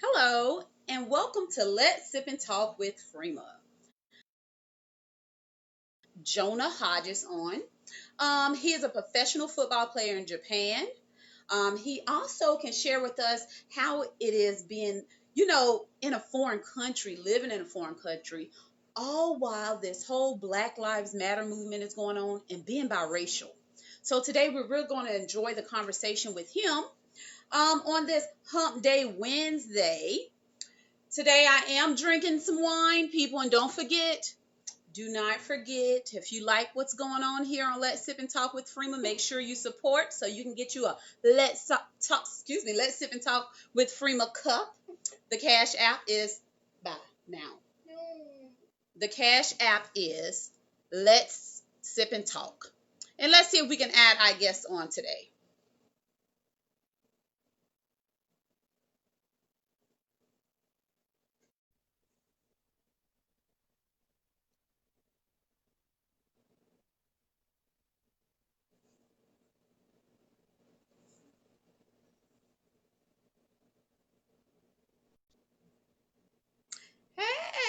Hello, and welcome to Let's Sip and Talk with Freema. Jonah Hodges on. He is a professional football player in Japan. He also can share with us how it is being, in a foreign country, living in a foreign country, all while this whole Black Lives Matter movement is going on and being biracial. So today we're really going to enjoy the conversation with him on this Hump Day Wednesday. Today I am drinking some wine, people, and do not forget, if you like what's going on here on Let's Sip and Talk with Freeman, make sure you support so you can get you a Let's Sip and Talk with Freema cup. The Cash App is by now. The Cash App is Let's Sip and Talk. And let's see if we can add our guest on today.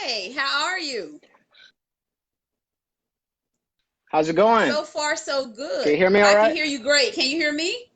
Hey, how are you? How's it going? So far, so Can you good. hear me all I can right? hear you great. Can you hear me?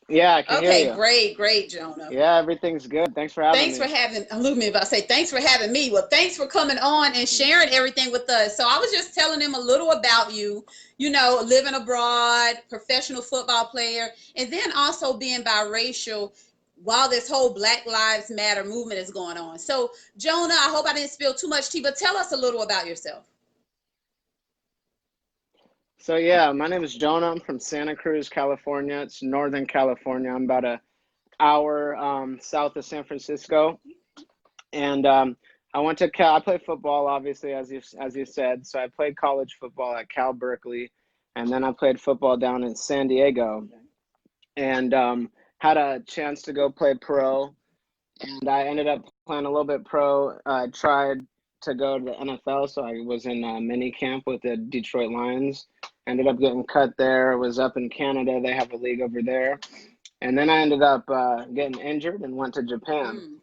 Yeah, I can hear Okay, you. great, great, Jonah. Yeah, everything's good. Thanks for having Thanks for me. having, look me about to say, thanks for having me. Well, thanks for coming on and sharing everything with us. So I was just telling them a little about you, living abroad, professional football player, and then also being biracial while this whole Black Lives Matter movement is going on. So, Jonah, I hope I didn't spill too much tea, but tell us a little about yourself. So yeah, my name is Jonah. I'm from Santa Cruz, California. It's Northern California. I'm about an hour south of San Francisco, and I went to Cal. I play football, obviously, as you said. So I played college football at Cal Berkeley, and then I played football down in San Diego, and had a chance to go play pro. And I ended up playing a little bit pro. I tried to go to the NFL, so I was in mini camp with the Detroit Lions. Ended up getting cut there. Was up in Canada. They have a league over there. And then I ended up getting injured and went to Japan.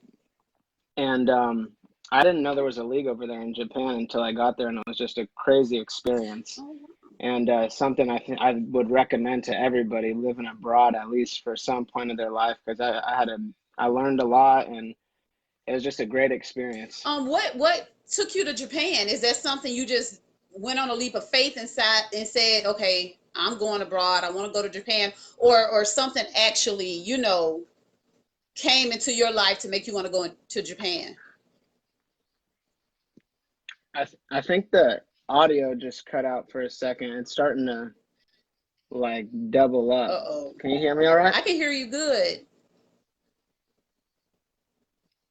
Mm. And I didn't know there was a league over there in Japan until I got there, and it was just a crazy experience. Oh, And something I would recommend to everybody living abroad, at least for some point of their life, because I learned a lot, and it was just a great experience. what took you to Japan? Is that something you just went on a leap of faith inside and said, okay, I'm going abroad. I want to go to Japan, or something actually, came into your life to make you want to go to Japan? I think the audio just cut out for a second. It's starting to like double up. Uh oh, Can you hear me all right? I can hear you good.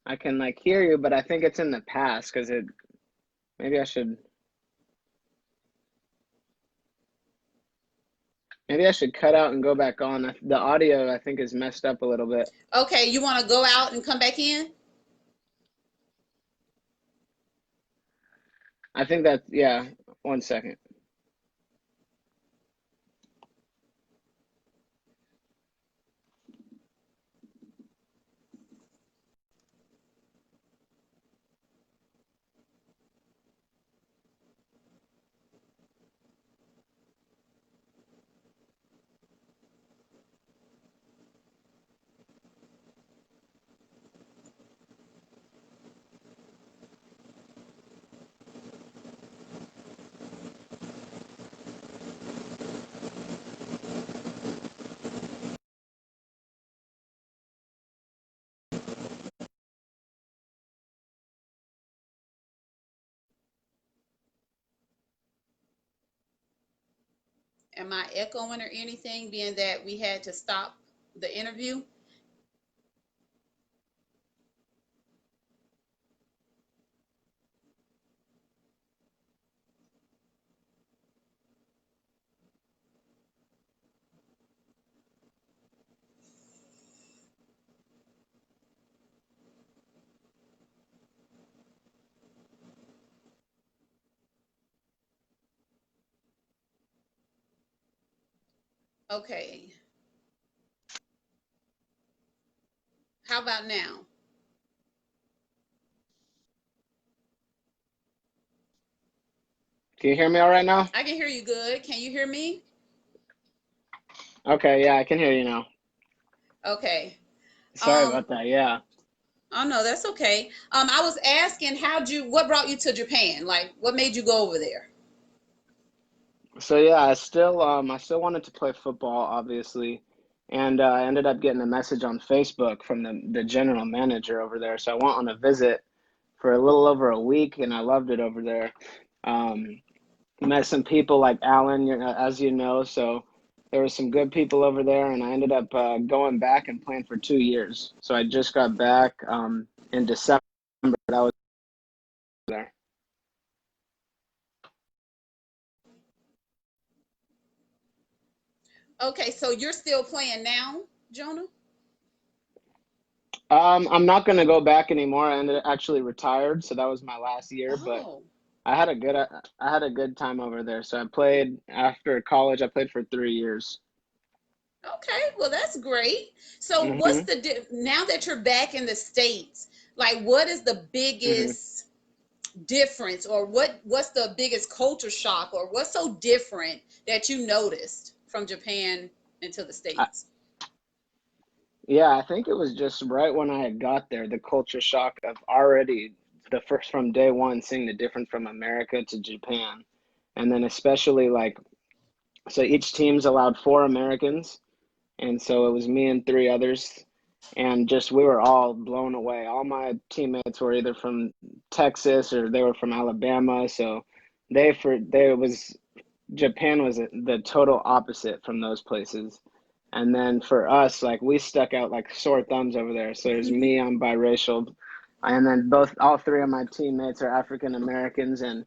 I can like hear you, but I think it's in the past because it maybe I should maybe I should cut out and go back on. The audio I think is messed up a little bit. Okay, you want to go out and come back in? I think that yeah, 1 second. Am I echoing or anything, being that we had to stop the interview? Okay. How about now? Can you hear me all right now? I can hear you good. Can you hear me? Okay, yeah, I can hear you now. Okay. Sorry Um, about that. Yeah. oh no, that's okay. I was asking what brought you to Japan? Like, what made you go over there? So yeah, I still wanted to play football, obviously, and I ended up getting a message on Facebook from the general manager over there. So I went on a visit for a little over a week, and I loved it over there. Um, Met some people like Alan, as you know. So there were some good people over there, and I ended up going back and playing for 2 years. So I just got back in December. That was there. Okay, so you're still playing now, Jonah? I'm not going to go back anymore. I ended actually retired, so that was my last year. But Oh, I had a good time over there. So I played after college. I played for 3 years. okay. Well, that's great. So, what's Hmm. the now that you're back in the States? Like, what is the Hmm. biggest difference, or what's the biggest culture shock, or what's so different that you noticed from Japan into the I, States? yeah, I think it was just right when I had got there, the culture shock of already the first from day one seeing the difference from America to Japan, and then especially like so each team's allowed 4 Americans. And so it was me and 3 others, and just we were all blown away. All my teammates were either from Texas or they were from Alabama. So they was Japan was the total opposite from those places. And then for us, like we stuck out like sore thumbs over there. So there's me, I'm biracial, and then all three of my teammates are African Americans, and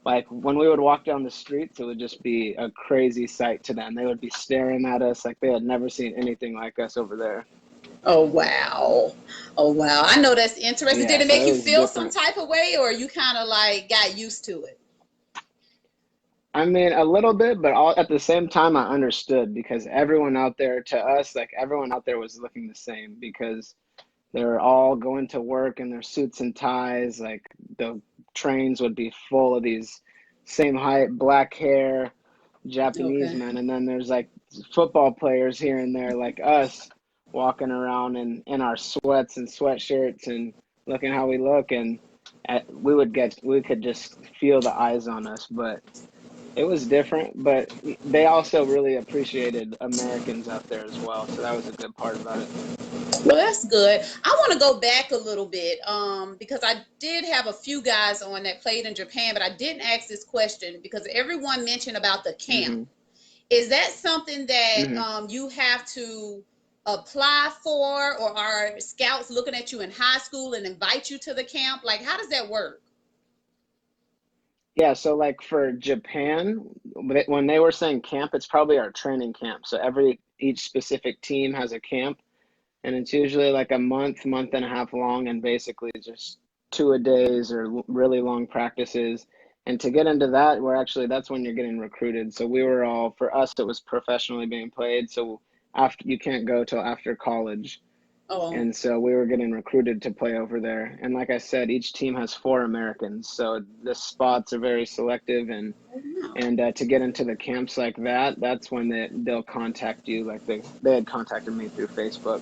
like when we would walk down the streets, it would just be a crazy sight to them. They would be staring at us like they had never seen anything like us over there. Oh wow. Oh wow. I know that's interesting. Yeah, Did it so make it you was feel some different. type of way, or you kind of like got used to it? I mean, a little bit, but all at the same time, I understood because everyone out there, to us, like everyone out there was looking the same because they were all going to work in their suits and ties. Like the trains would be full of these same height, black hair, Japanese Okay. men, and then there's like football players here and there, like us, walking around in our sweats and sweatshirts and looking how we look, and we could just feel the eyes on us, but it was different. But they also really appreciated Americans out there as well, so that was a good part about it. Well, that's good. I want to go back a little bit, because I did have a few guys on that played in Japan, but I didn't ask this question because everyone mentioned about the camp. Hmm. Is that something that Hmm. you have to apply for, or are scouts looking at you in high school and invite you to the camp? Like, how does that work? Yeah, so like for Japan, when they were saying camp, it's probably our training camp. So each specific team has a camp, and it's usually like a month and a half long, and basically just 2 a days or really long practices. And to get into that, that's when you're getting recruited. So we were all, for us, it was professionally being played. So after you can't go till after college. Oh, And so we were getting recruited to play over there. And like I said, each team has 4 Americans. So the spots are very selective, wow. and to get into the camps like that, that's when they'll contact you. Like they had contacted me through Facebook.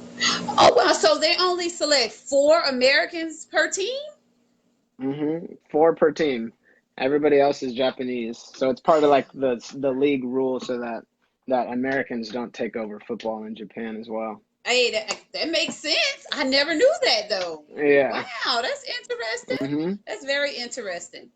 Oh, wow. So they only select 4 Americans per team? Four per team. Everybody else is Japanese, so it's part of like the league rule, so that Americans don't take over football in Japan as well. Hey, that makes sense. I never knew that though. Yeah. Wow, that's interesting. Hmm. That's very interesting.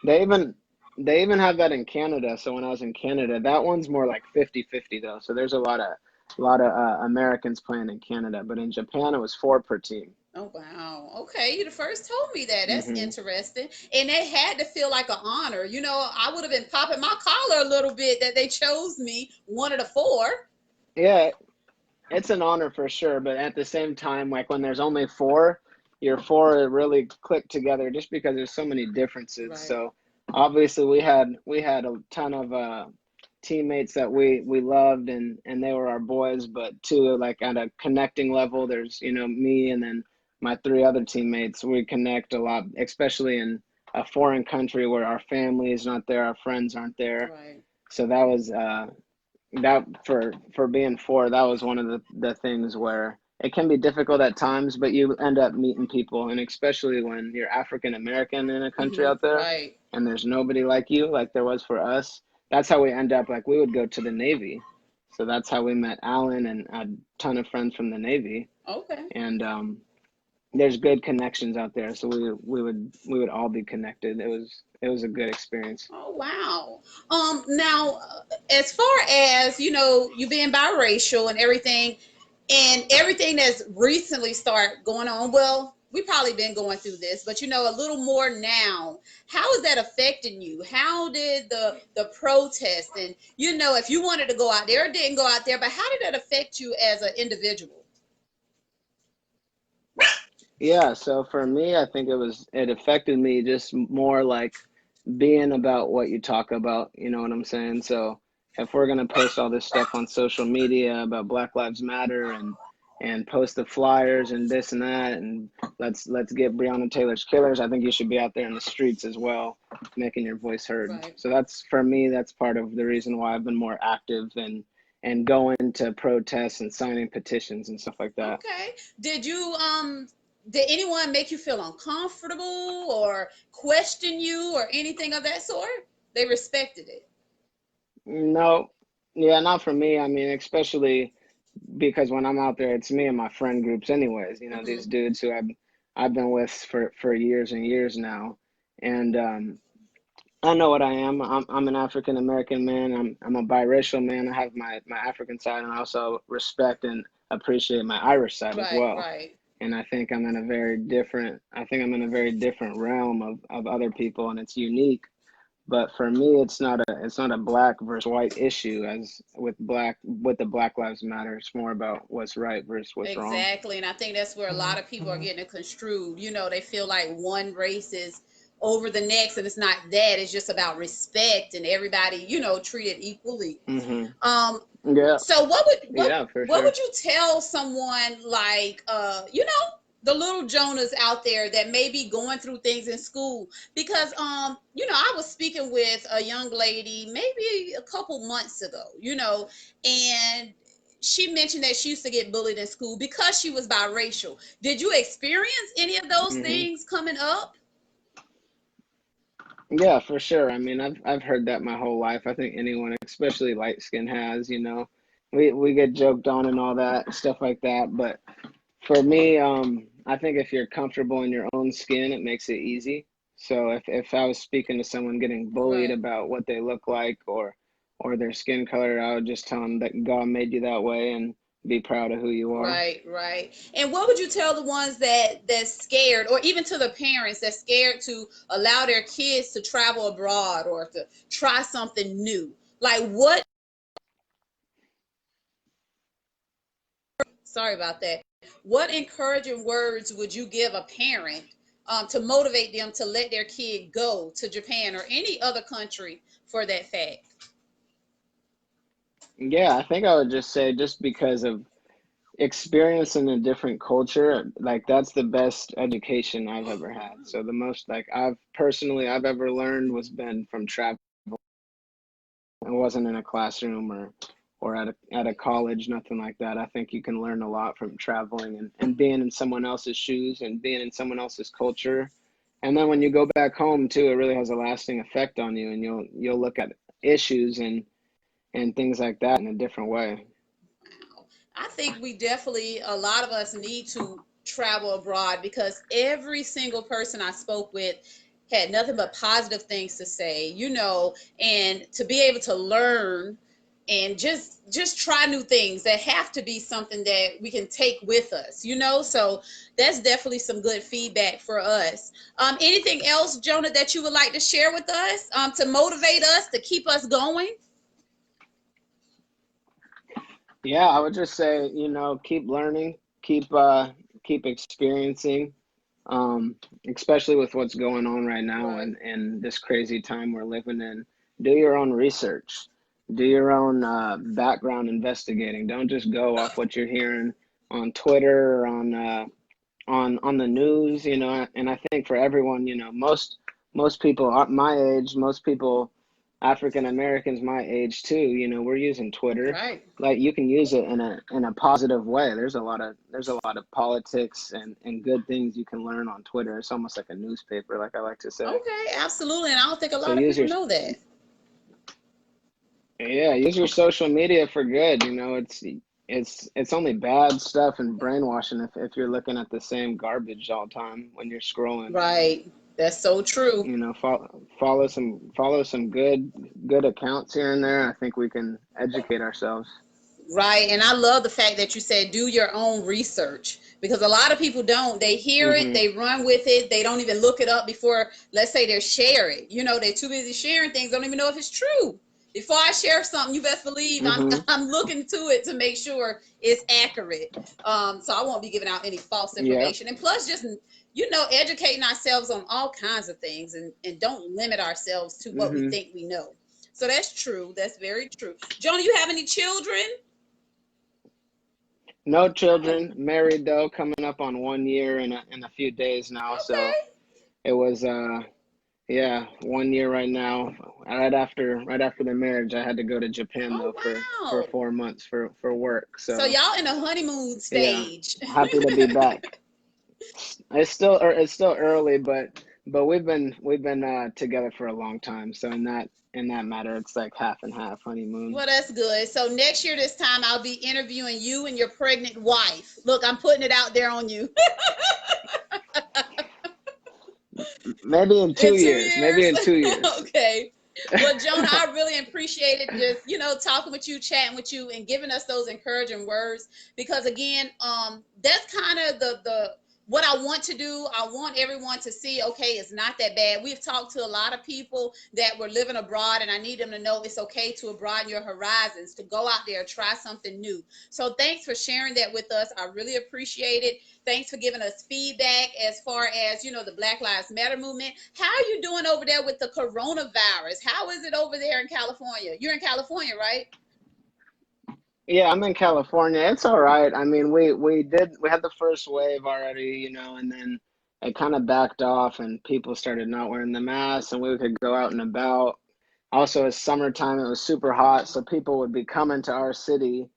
They even they even have that in Canada. So when I was in Canada, that one's more like 50-50 though. So there's a lot of Americans playing in Canada, but in Japan it was four per team. Oh wow. Okay, you the first told me that. That's Hmm. interesting. And it had to feel like an honor. I would have been popping my collar a little bit that they chose me, one of the four. Yeah, it's an honor for sure, but at the same time, like when there's only four, your four really click together just because there's so many differences. Right. So obviously we had a ton of teammates that we loved, and they were our boys. But too, like at a connecting level, there's, me and then my three other teammates. We connect a lot, especially in a foreign country where our family is not there, our friends aren't there. Right. So that was that for being four, that was one of the things where it can be difficult at times, but you end up meeting people, and especially when you're African American in a country out there Right. and there's nobody like you, like there was for us. That's how we end up, like we would go to the Navy. So that's how we met Alan and a ton of friends from the Navy. Okay. And there's good connections out there. So we would all be connected. It was a good experience. Oh wow. Now, as far as you being biracial and everything that's recently start going on. Well, we probably been going through this, but a little more now. How is that affecting you? How did the protest and if you wanted to go out there or didn't go out there, but how did that affect you as an individual? Yeah, so for me, I think it affected me just more like being about what you talk about, you know what I'm saying? So if we're gonna post all this stuff on social media about Black Lives Matter and post the flyers and this and that, and let's get Breonna Taylor's killers, I think you should be out there in the streets as well, making your voice heard. Right. So that's, for me, that's part of the reason why I've been more active and going to protests and signing petitions and stuff like that. Okay. Did anyone make you feel uncomfortable or question you or anything of that sort? They respected it. No, yeah, not for me. I mean, especially because when I'm out there, it's me and my friend groups, anyways. These Hmm. dudes who I've been with for years and years now, and I know what I am. I'm an African American man. I'm a biracial man. I have my African side, and I also respect and appreciate my Irish side as Right, well. right. And I think I'm in a very different realm of other people, and it's unique. But for me, it's not a black versus white issue as with the Black Lives Matter. It's more about what's right versus what's wrong. Exactly. And I think that's where a lot of people are getting it construed. They feel like one race is over the next, and it's not that. It's just about respect and everybody, treated equally. Hmm. Um, Yeah, so what would what yeah, for what sure. would you tell someone like the little Jonahs out there that may be going through things in school? Because I was speaking with a young lady maybe a couple months ago, and she mentioned that she used to get bullied in school because she was biracial. Did you experience any of those Hmm. things coming up? Yeah, for sure. I mean, I've heard that my whole life. I think anyone, especially light skin, has. We get joked on and all that stuff like that. But for me, I think if you're comfortable in your own skin, it makes it easy. So if I was speaking to someone getting bullied Right. about what they look like or their skin color, I would just tell them that God made you that way and be proud of who you are. Right, right. And what would you tell the ones that's scared, or even to the parents that's scared to allow their kids to travel abroad or to try something new? Like what? Sorry about that. What encouraging words would you give a parent to motivate them to let their kid go to Japan or any other country for that fact? Yeah, I think I would just say, just because of experience in a different culture, like that's the best education I've ever had. So the most, like, I've ever learned was been from travel. It wasn't in a classroom or at a college, nothing like that. I think you can learn a lot from traveling and being in someone else's shoes and being in someone else's culture. And then when you go back home too, it really has a lasting effect on you, and you'll look at issues and things like that in a different way. I think a lot of us need to travel abroad because every single person I spoke with had nothing but positive things to say, and to be able to learn and just try new things that have to be something that we can take with us, so that's definitely some good feedback for us. Anything else, Jonah, that you would like to share with us to motivate us to keep us going? Yeah, I would just say, keep learning, keep experiencing, especially with what's going on right now Right. and this crazy time we're living in. Do your own research. do your own background investigating. Don't just go off what you're hearing on Twitter or on the news, you know. And I think for everyone, you know, most people my age, most people, African Americans my age too, you know, we're using Twitter. Right. Like you can use it in a positive way. There's a lot of politics and good things you can learn on Twitter. It's almost like a newspaper, like I like to say. Okay, absolutely. And I don't think a So lot of people know that. use your social media for good. You know, it's only bad stuff and brainwashing if you're looking at the same garbage all the time when you're scrolling. Right. That's so true. You know, follow some good accounts here and there. I think we can educate ourselves. Right. And I love the fact that you said do your own research, because a lot of people don't. They hear it, they run with it, they don't even look it up before, let's say, they share it. You know, they're too busy sharing things, don't even know if it's true. Before I share something, you best believe I'm looking to it to make sure it's accurate. So I won't be giving out any false information. And plus, just, you know, educating ourselves on all kinds of things, and don't limit ourselves to what we think we know. So that's true. That's very true. Jonah, you have any children? No children, married though, coming up on 1 year in a few days now. Okay. So it was 1 year right now. Right after the marriage, I had to go to Japan though for 4 months for work. So y'all in the honeymoon stage. Yeah, happy to be back. It's still early, but we've been together for a long time. So in that matter, it's like half and half honeymoon. Well, that's good. So next year this time I'll be interviewing you and your pregnant wife. Look, I'm putting it out there on you. Maybe in 2 years. Maybe in 2 years. Okay. Well, Jonah, I really appreciate it. Just, you know, talking with you, chatting with you, and giving us those encouraging words. Because again, that's kind of the what I want to do. I want everyone to see, okay, it's not that bad. We've talked to a lot of people that were living abroad, and I need them to know it's okay to broaden your horizons, to go out there, try something new. So thanks for sharing that with us. I really appreciate it. Thanks for giving us feedback as far as, you know, the Black Lives Matter movement. How are you doing over there with the coronavirus? How is it over there in California? You're in California, right? Yeah, I'm in California. It's all right. I mean, we had the first wave already, you know, and then it kind of backed off and people started not wearing the masks and we could go out and about. Also, it's summertime, it was super hot, so people would be coming to our city.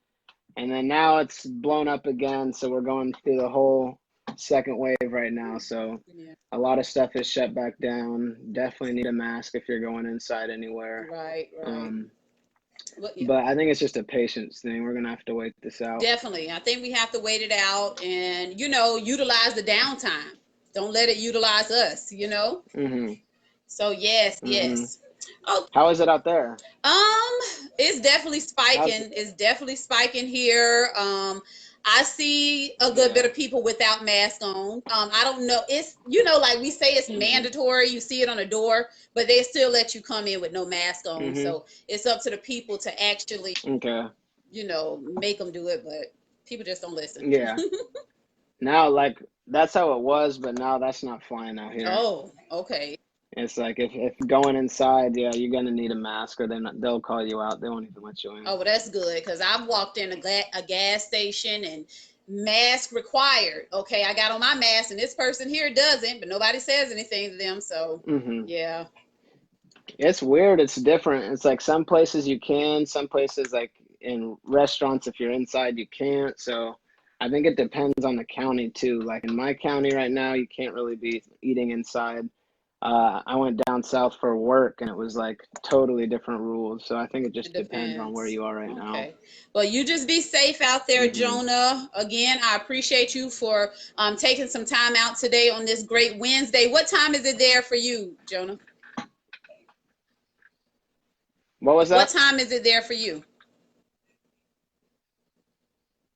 And then now it's blown up again, so we're going through the whole second wave right now. So a lot of stuff is shut back down. Definitely need a mask if you're going inside anywhere. Right. But I think it's just a patience thing. We're gonna have to wait this out. Definitely. I think we have to wait it out and, you know, utilize the downtime. Don't let it utilize us, you know? So yes. Oh, how is it out there? It's definitely spiking. It's definitely spiking here. I see a good bit of people without masks on. I don't know. It's, you know, like we say, it's mandatory. You see it on the door, but they still let you come in with no mask on. So it's up to the people to actually, you know, make them do it. But people just don't listen. Yeah. Now, like, that's how it was, but now that's not flying out here. Oh, okay. It's like if going inside, you're gonna need a mask, or they'll call you out. They won't even let you in. Oh, well, that's good, because I've walked in a gas station and mask required. Okay, I got on my mask, and this person here doesn't, but nobody says anything to them. So yeah, it's weird. It's different. It's like some places you can, some places like in restaurants, if you're inside, you can't. So I think it depends on the county too. Like in my county right now, you can't really be eating inside. I went down south for work and it was like totally different rules. So I think it just depends on where you are right now. Well, you just be safe out there, Jonah. Again, I appreciate you for taking some time out today on this great Wednesday. What time is it there for you, Jonah? What was that? What time is it there for you?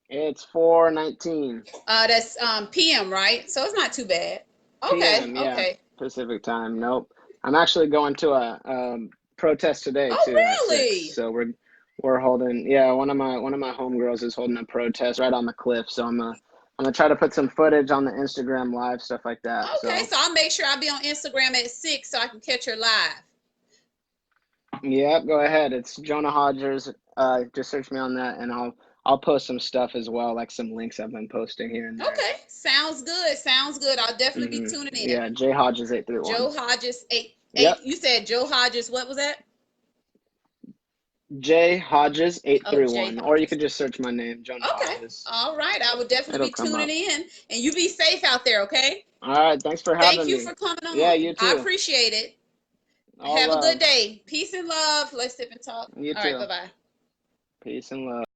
It's 4:19. That's PM, right? So it's not too bad. Okay. PM, yeah. Okay. Pacific time. Nope. I'm actually going to a protest today too. Oh, really? So we're holding. Yeah, one of my homegirls is holding a protest right on the cliff. So I'm gonna try to put some footage on the Instagram live, stuff like that. Okay, so I'll make sure I'll be on Instagram at 6 so I can catch her live. Yep, go ahead. It's Jonah Hodges. Just search me on that, and I'll post some stuff as well, like some links I've been posting here and there. Okay, sounds good. Sounds good. I'll definitely be tuning in. Yeah, J Hodges 831. Joe Hodges eight. Yep, You said Joe Hodges. What was that? J Hodges Oh, Jay 831, or you Hodges. could just search my name, Jonah Okay. Hodges. All right. I will definitely It'll be come tuning up. in, and you be safe out there. Okay. All right, thanks for Thank having you me. for coming Yeah, on. you I too. appreciate it. All Have a good love. day. Peace and love. Let's sip and talk. You All right. too. Bye bye. Peace and love.